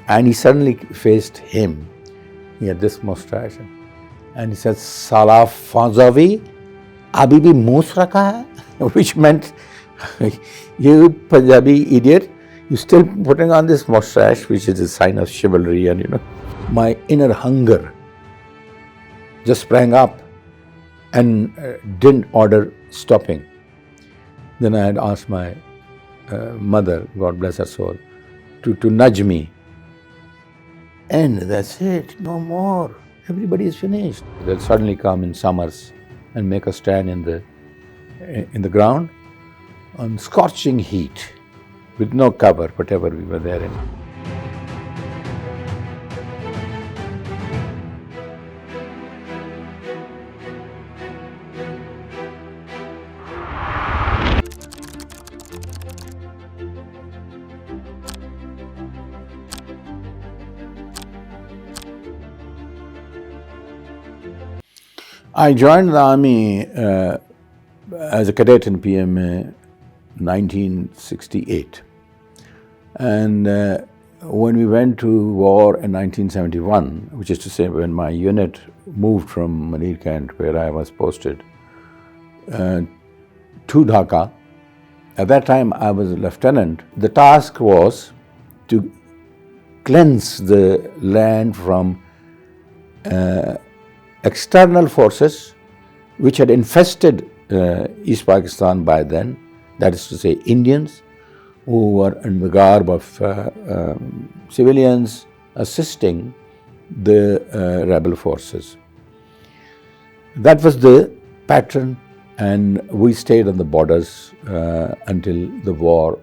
And he suddenly faced him. He had this mustache. And he said, Sala Fanzavi, abhi bhi moos rakha hai? Which meant, you Punjabi idiot, you're still putting on this mustache, which is a sign of chivalry. And my inner hunger just sprang up and didn't order stopping. Then I had asked my mother, God bless her soul, to nudge me. And that's it, no more. Everybody is finished. They'll suddenly come in summers and make us stand in the ground on scorching heat with no cover, whatever we were there in. I joined the army as a cadet in PMA 1968. And when we went to war in 1971, which is to say when my unit moved from Moeed Kent, where I was posted, to Dhaka, at that time I was a lieutenant, the task was to cleanse the land from external forces which had infested East Pakistan by then, that is to say Indians who were in the garb of civilians assisting the rebel forces. That was the pattern, and we stayed on the borders until the war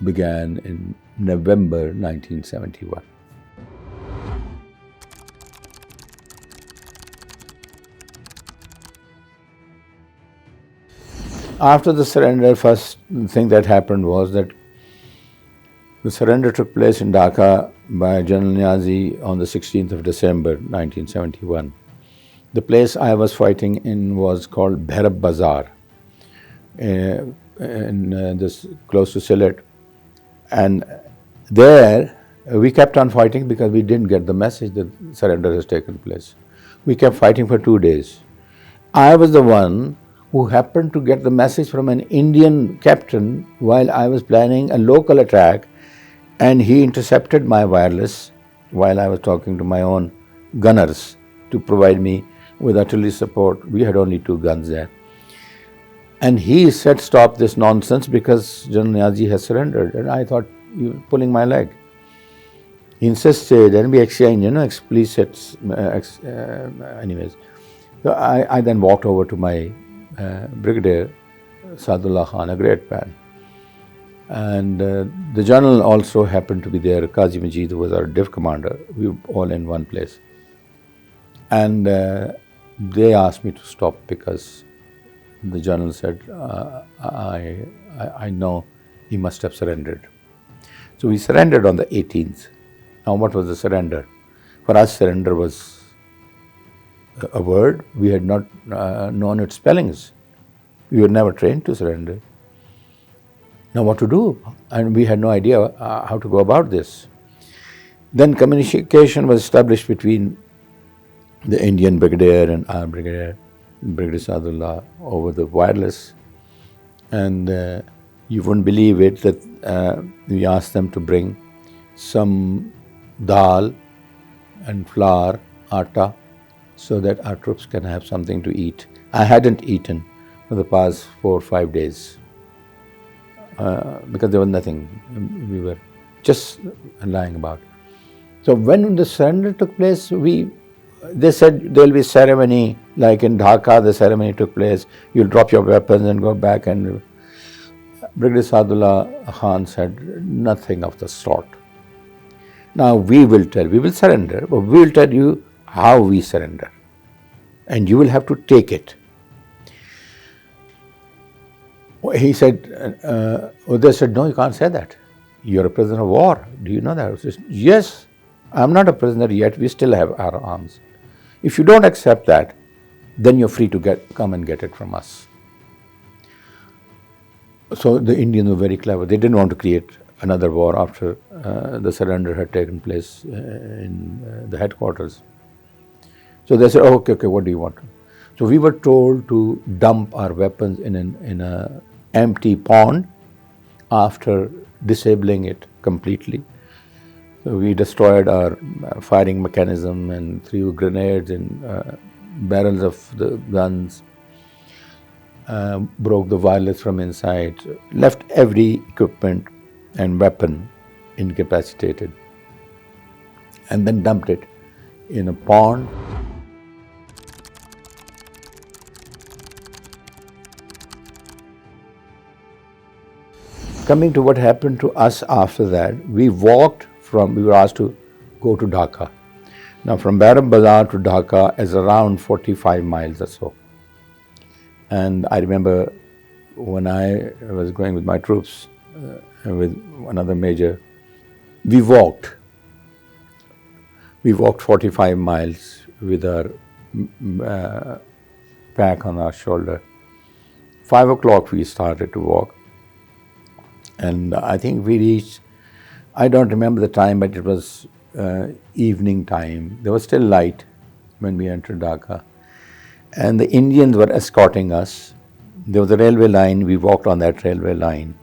began in November 1971. After the surrender, first thing that happened was that the surrender took place in Dhaka by General Niazi on the 16th of December 1971. The place I was fighting in was called Bhairab Bazaar, close to Sylhet. And there we kept on fighting because we didn't get the message that surrender has taken place. We kept fighting for 2 days. I was the one who happened to get the message from an Indian captain while I was planning a local attack, and he intercepted my wireless while I was talking to my own gunners to provide me with artillery support. We had only 2 guns there. And he said, stop this nonsense because General Niazi has surrendered. And I thought, you're pulling my leg. He insisted, and we exchanged, explicit, anyways. So I then walked over to my Brigadier Sadullah Khan, a great man. And the general also happened to be there, Qazi Majid, who was our div commander. We were all in one place. And they asked me to stop because the general said, I know he must have surrendered. So we surrendered on the 18th. Now what was the surrender? For us, surrender was a word. We had not known its spellings. We were never trained to surrender. Now what to do? And we had no idea how to go about this. Then communication was established between the Indian brigadier and our brigadier, Brigadier Sadullah, over the wireless. And you wouldn't believe it that we asked them to bring some dal and flour, atta, so that our troops can have something to eat. I hadn't eaten for the past 4 or 5 days because there was nothing. We were just lying about. So when the surrender took place, they said there will be a ceremony, like in Dhaka, the ceremony took place. You'll drop your weapons and go back. And Brigadier Sadullah Khan said nothing of the sort. Now we will surrender, but we will tell you how we surrender, and you will have to take it. He said, they said, no, you can't say that. You're a prisoner of war. Do you know that? I said, yes, I'm not a prisoner yet. We still have our arms. If you don't accept that, then you're free to come and get it from us. So the Indians were very clever. They didn't want to create another war after the surrender had taken place in the headquarters. So they said, oh, okay, what do you want? So we were told to dump our weapons in an empty pond after disabling it completely. So we destroyed our firing mechanism and threw grenades in barrels of the guns, broke the wireless from inside, left every equipment and weapon incapacitated, and then dumped it in a pond. Coming to what happened to us after that, we were asked to go to Dhaka. Now from Baram Bazaar to Dhaka is around 45 miles or so. And I remember when I was going with my troops, with another major, we walked 45 miles with our pack on our shoulder. 5 o'clock we started to walk. And I think we reached, I don't remember the time, but it was evening time. There was still light when we entered Dhaka. And the Indians were escorting us. There was a railway line. We walked on that railway line,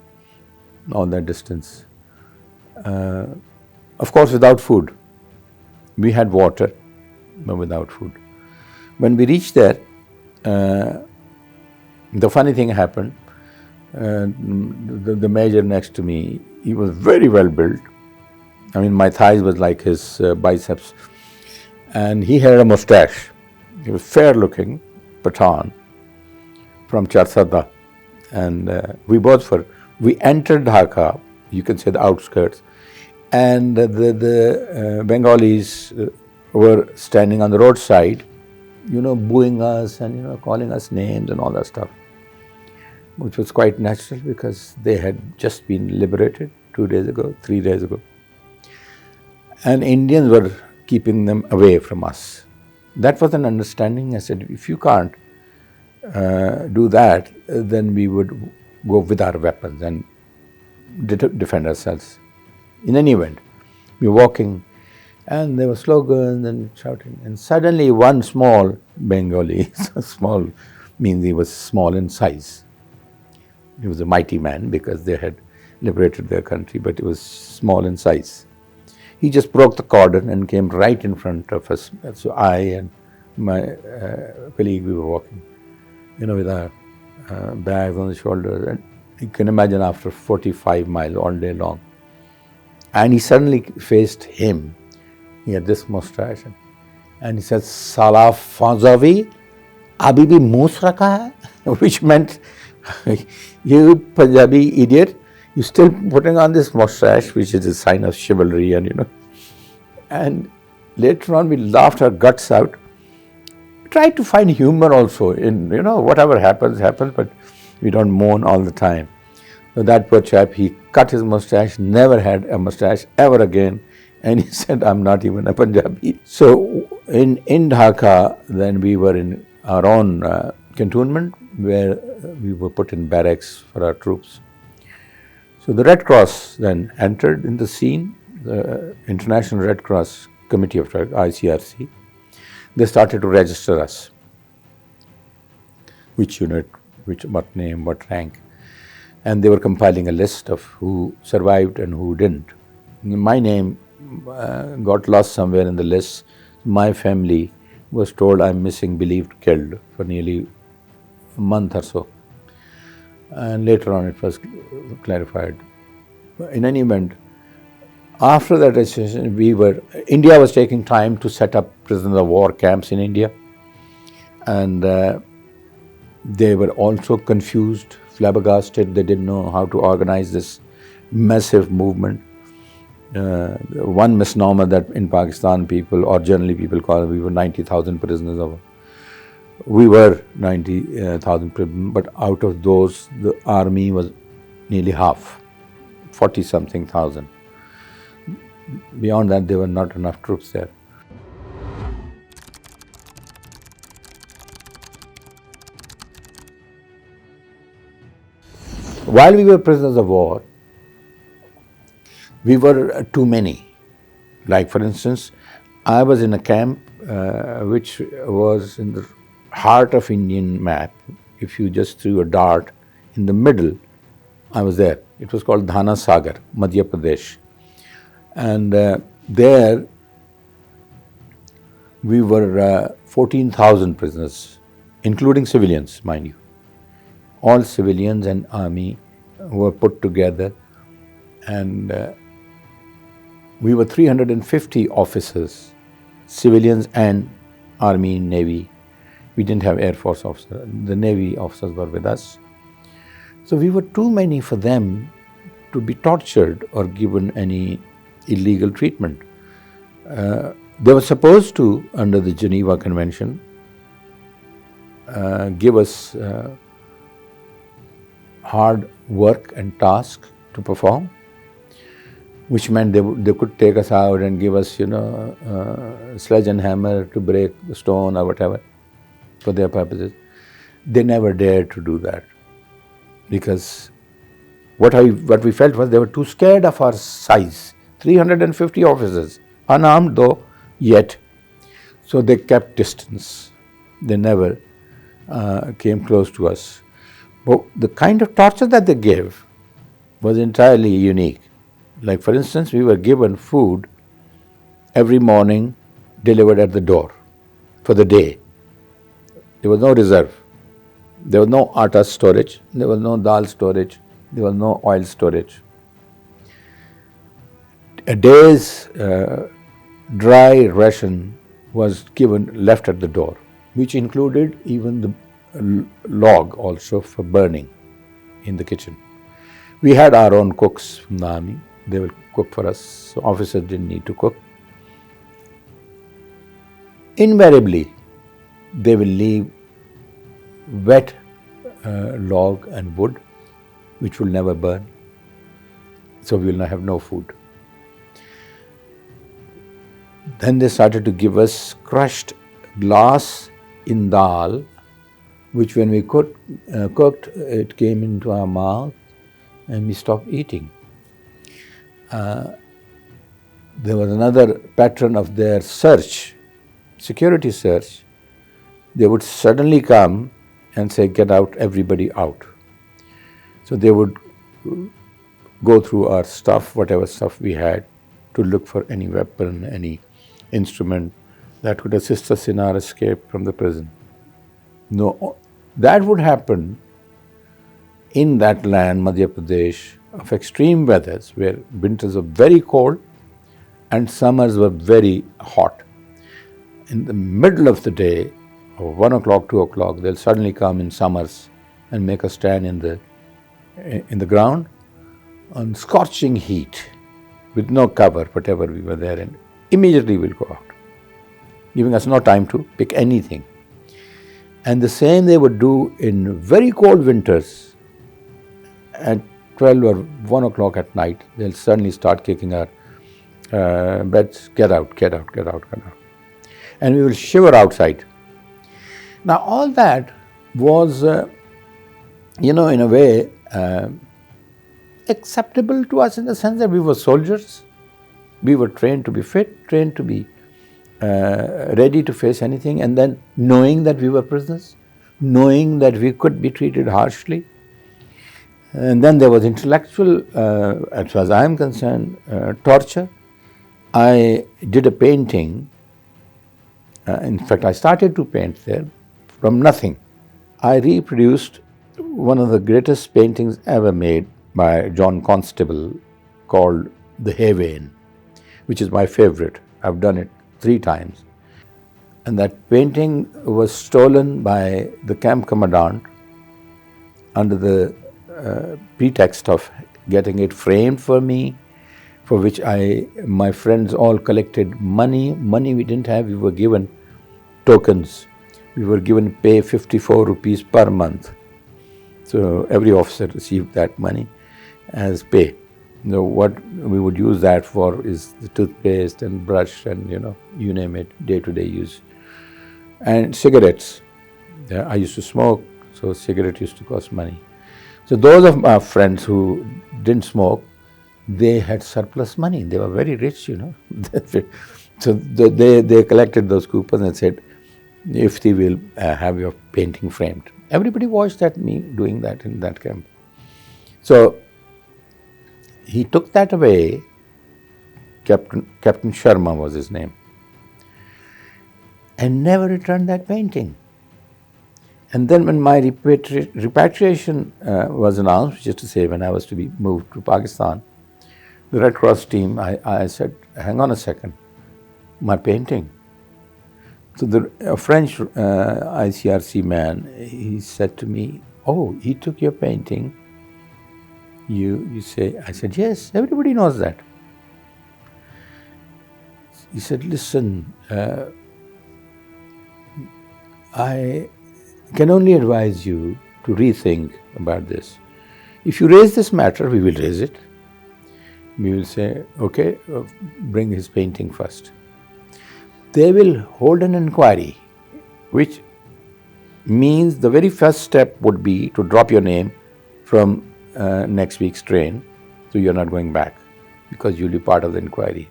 all that distance. Of course, without food. We had water, but without food. When we reached there, the funny thing happened. The major next to me, he was very well built. I mean, my thighs was like his biceps. And he had a mustache. He was fair looking, Pathan, from Charsada. And we entered Dhaka, you can say the outskirts, and the Bengalis were standing on the roadside, booing us and, calling us names and all that stuff, which was quite natural because they had just been liberated 2 days ago, 3 days ago. And Indians were keeping them away from us. That was an understanding. I said, if you can't do that, then we would go with our weapons and defend ourselves. In any event, we were walking and there were slogans and shouting. And suddenly one small Bengali, small means he was small in size. He was a mighty man because they had liberated their country, but he was small in size. He just broke the cordon and came right in front of us. So I and my colleague, we were walking, with our bags on the shoulders. And you can imagine after 45 miles all day long. And he suddenly faced him. He had this mustache. And he said, Sala Fanzavi, abhi bhi moos rakha hai? Which meant, you Punjabi idiot, you're still putting on this mustache, which is a sign of chivalry, And later on, we laughed our guts out. Tried to find humor also in, whatever happens, but we don't moan all the time. So that poor chap, he cut his mustache, never had a mustache ever again. And he said, I'm not even a Punjabi. So in Dhaka, then we were in our own cantonment where we were put in barracks for our troops. So the Red Cross then entered in the scene, the International Red Cross Committee of ICRC. They started to register us. Which unit, what name, what rank. And they were compiling a list of who survived and who didn't. My name got lost somewhere in the list. My family was told I'm missing, believed killed for nearly a month or so. And later on it was clarified. In any event, after that registration, India was taking time to set up prisoner of war camps in India. And they were also confused, flabbergasted. They didn't know how to organize this massive movement. One misnomer that in Pakistan people, or generally people call it, we were 90,000 prisoners of war. We were 90,000 prisoners, but out of those, the army was nearly half, 40-something thousand. Beyond that, there were not enough troops there. While we were prisoners of war, We were too many. Like, for instance, I was in a camp which was in the heart of Indian map. If you just threw a dart in the middle, I was there. It was called Dhana Sagar, Madhya Pradesh. And there we were 14,000 prisoners, including civilians, mind you. All civilians and army were put together, and we were 350 officers, civilians and army, navy. We didn't have air force officers. The navy officers were with us. So we were too many for them to be tortured or given any illegal treatment. They were supposed to, under the Geneva Convention, give us hard work and task to perform, which meant they could take us out and give us, sledge and hammer to break the stone or whatever for their purposes. They never dared to do that, because what we felt was they were too scared of our size. 350 officers, unarmed though, yet. So they kept distance. They never came close to us. But the kind of torture that they gave was entirely unique. Like, for instance, we were given food every morning delivered at the door for the day. There was no reserve. There was no atta storage. There was no dal storage. There was no oil storage. A day's dry ration was left at the door, which included even the log also for burning in the kitchen. We had our own cooks from the army. They will cook for us, so officers didn't need to cook. Invariably, they will leave wet log and wood, which will never burn, so we will have no food. Then they started to give us crushed glass in dal, which when we cooked, it came into our mouth and we stopped eating. There was another pattern of their search, security search. They would suddenly come and say, "Get out, everybody out." So they would go through our stuff, whatever stuff we had, to look for any weapon, any instrument that could assist us in our escape from the prison. No, that would happen in that land, Madhya Pradesh, of extreme weathers, where winters were very cold and summers were very hot. In the middle of the day, or 1 o'clock, 2 o'clock, they'll suddenly come in summers and make us stand in the ground on scorching heat with no cover, whatever we were there in. Immediately we'll go out, giving us no time to pick anything. And the same they would do in very cold winters. At 12 or 1 o'clock at night, they'll suddenly start kicking our beds, "Get out, get out, get out, get out." And we will shiver outside. Now all that was, in a way, acceptable to us in the sense that we were soldiers. We were trained to be fit, trained to be ready to face anything, and then knowing that we were prisoners, knowing that we could be treated harshly. And then there was intellectual, as far as I am concerned, torture. I did a painting. In fact, I started to paint there from nothing. I reproduced one of the greatest paintings ever made by John Constable, called The Haywain, which is my favorite. I've done it 3 times. And that painting was stolen by the camp commandant under the pretext of getting it framed for me, for which my friends all collected money. Money we didn't have, we were given tokens. We were given pay 54 rupees per month. So every officer received that money as pay. What we would use that for is the toothpaste and brush and, you name it, day-to-day use. And cigarettes. I used to smoke, so cigarette used to cost money. So those of my friends who didn't smoke, they had surplus money. They were very rich, So they collected those coupons and said, if they will have your painting framed. Everybody watched me doing that in that camp. So he took that away. Captain Sharma was his name, and never returned that painting. And then when my repatriation was announced, which is to say when I was to be moved to Pakistan, the Red Cross team, I said, hang on a second, my painting. So a French ICRC man, he said to me, oh, he took your painting. You say, I said, yes, everybody knows that. He said, listen, I can only advise you to rethink about this. If you raise this matter, we will raise it. We will say, okay, bring his painting first. They will hold an inquiry, which means the very first step would be to drop your name from next week's train, so you're not going back because you'll be part of the inquiry.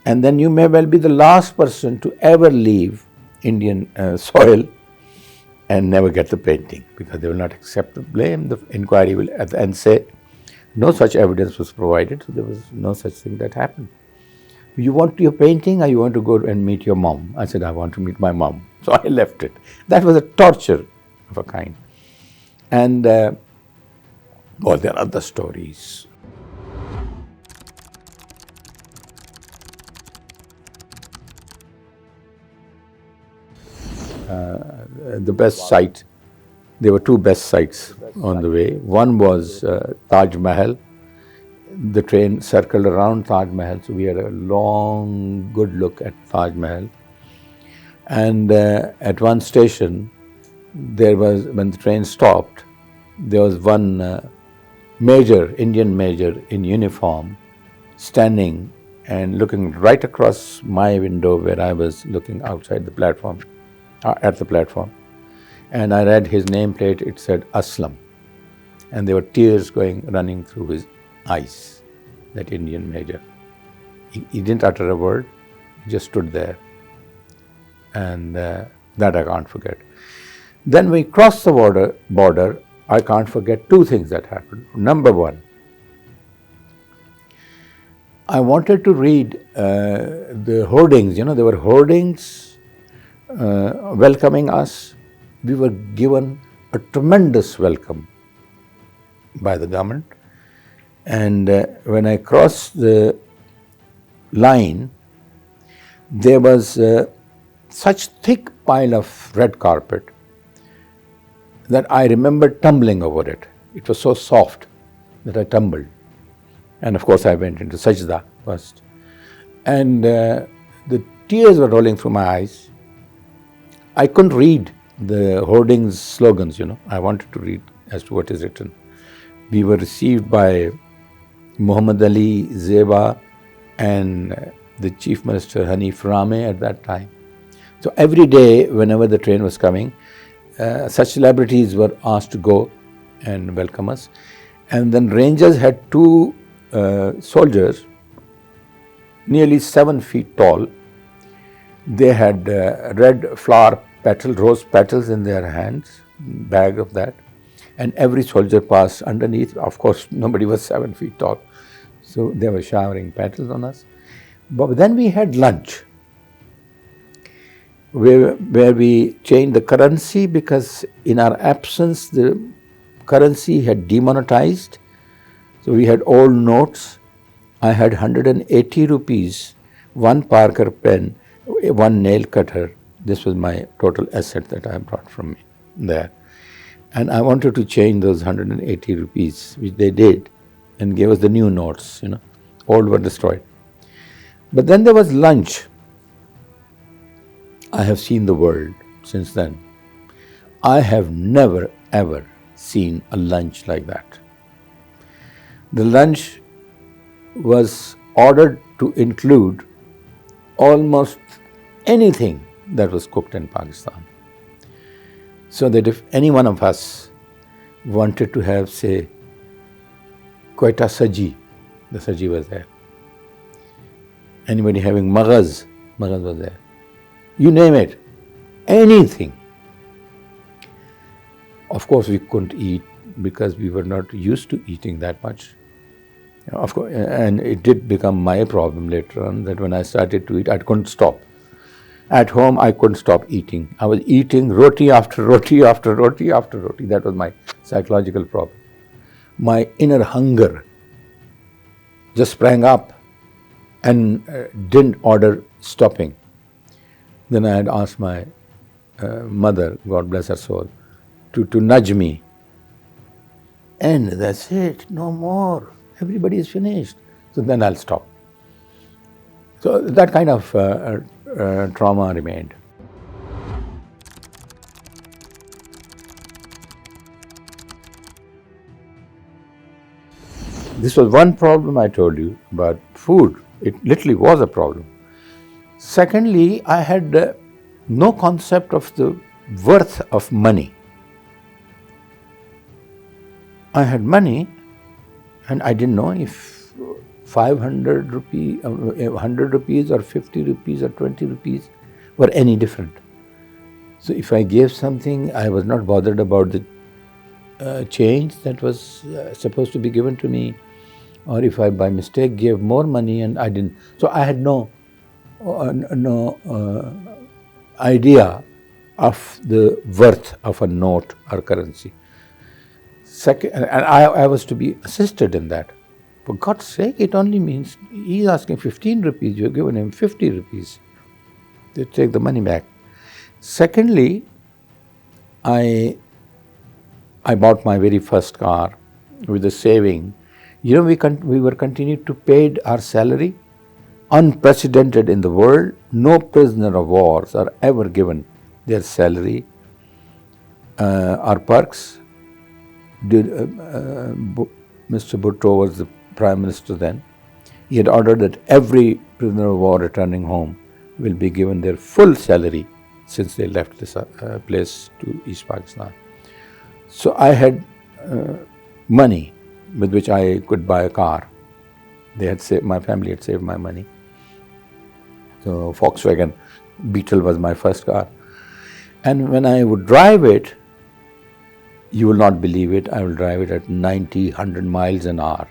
And then you may well be the last person to ever leave Indian soil and never get the painting, because they will not accept the blame. The inquiry will at the end say, no such evidence was provided, so there was no such thing that happened. You want your painting or you want to go and meet your mom? I said, I want to meet my mom. So I left it. That was a torture of a kind. And there are other stories. The best site, there were two best sites on the way. One was Taj Mahal. The train circled around Taj Mahal, so we had a long, good look at Taj Mahal. And at one station, when the train stopped, there was one Indian major in uniform, standing and looking right across my window where I was looking outside the platform, at the platform. And I read his nameplate, it said Aslam. And there were tears running through his eyes, that Indian major. He didn't utter a word, he just stood there. And that I can't forget. Then we crossed the border, I can't forget two things that happened. Number one, I wanted to read the hoardings. There were hoardings welcoming us. We were given a tremendous welcome by the government. And when I crossed the line, there was such thick pile of red carpet that I remember tumbling over it. It was so soft that I tumbled. And of course I went into sajda first. And the tears were rolling through my eyes. I couldn't read the hoardings slogans, I wanted to read as to what is written. We were received by Muhammad Ali, Zeba, and the Chief Minister Hanif Rame at that time. So every day, whenever the train was coming, such celebrities were asked to go and welcome us. And then Rangers had two soldiers, nearly 7 feet tall. They had red flower rose petals in their hands, bag of that. And every soldier passed underneath. Of course, nobody was 7 feet tall. So they were showering petals on us. But then we had lunch, where we changed the currency, because in our absence, the currency had demonetized. So we had old notes. I had 180 rupees, one Parker pen, one nail cutter. This was my total asset that I brought from me there. And I wanted to change those 180 rupees, which they did, and gave us the new notes, Old were destroyed. But then there was lunch. I have seen the world since then. I have never, ever seen a lunch like that. The lunch was ordered to include almost anything that was cooked in Pakistan. So that if any one of us wanted to have, say, Quetta Saji, the saji was there. Anybody having maghaz was there. You name it, anything. Of course, we couldn't eat because we were not used to eating that much. Of course, and it did become my problem later on that when I started to eat, I couldn't stop. At home, I couldn't stop eating. I was eating roti after roti after roti after roti. That was my psychological problem. My inner hunger just sprang up and didn't order stopping. Then I had asked my mother, God bless her soul, to nudge me. And that's it, no more. Everybody is finished. So then I'll stop. So that kind of trauma remained. This was one problem I told you about food. It literally was a problem. Secondly, I had no concept of the worth of money. I had money and I didn't know if 500 rupees, 100 rupees or 50 rupees or 20 rupees were any different. So if I gave something, I was not bothered about the change that was supposed to be given to me, or if I by mistake gave more money and I didn't. So I had no idea of the worth of a note or currency. Second, and I was to be assisted in that. For God's sake, it only means he's asking 15 rupees, you've given him 50 rupees. They take the money back. Secondly, I bought my very first car with the saving. You know, we were continued to pay our salary, unprecedented in the world. No prisoner of wars are ever given their salary or perks. Mr. Bhutto was the Prime Minister then. He had ordered that every prisoner of war returning home will be given their full salary since they left this place to East Pakistan. So I had money with which I could buy a car. My family had saved my money. So Volkswagen Beetle was my first car. And when I would drive it, you will not believe it, I will drive it at 90, 100 miles an hour.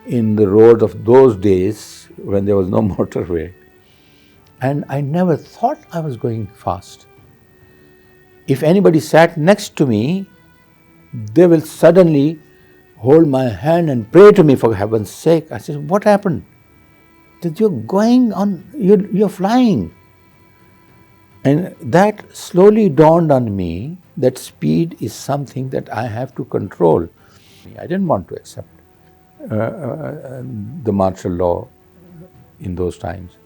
In the roads of those days when there was no motorway. And I never thought I was going fast. If anybody sat next to me, they will suddenly hold my hand and pray to me, for heaven's sake. I said, what happened? That you're going on, you're flying. And that slowly dawned on me that speed is something that I have to control. I didn't want to accept the martial law in those times.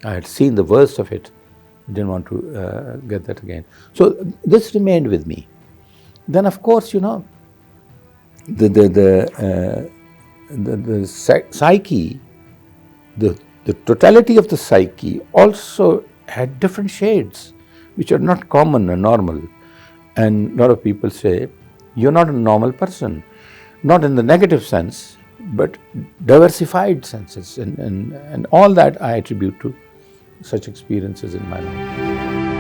I had seen the worst of it. I didn't want to get that again. So this remained with me. Then, of course, you know, the psyche, the totality of the psyche also had different shades, which are not common and normal. And a lot of people say, you're not a normal person, not in the negative sense, but diversified senses. And all that I attribute to such experiences in my life.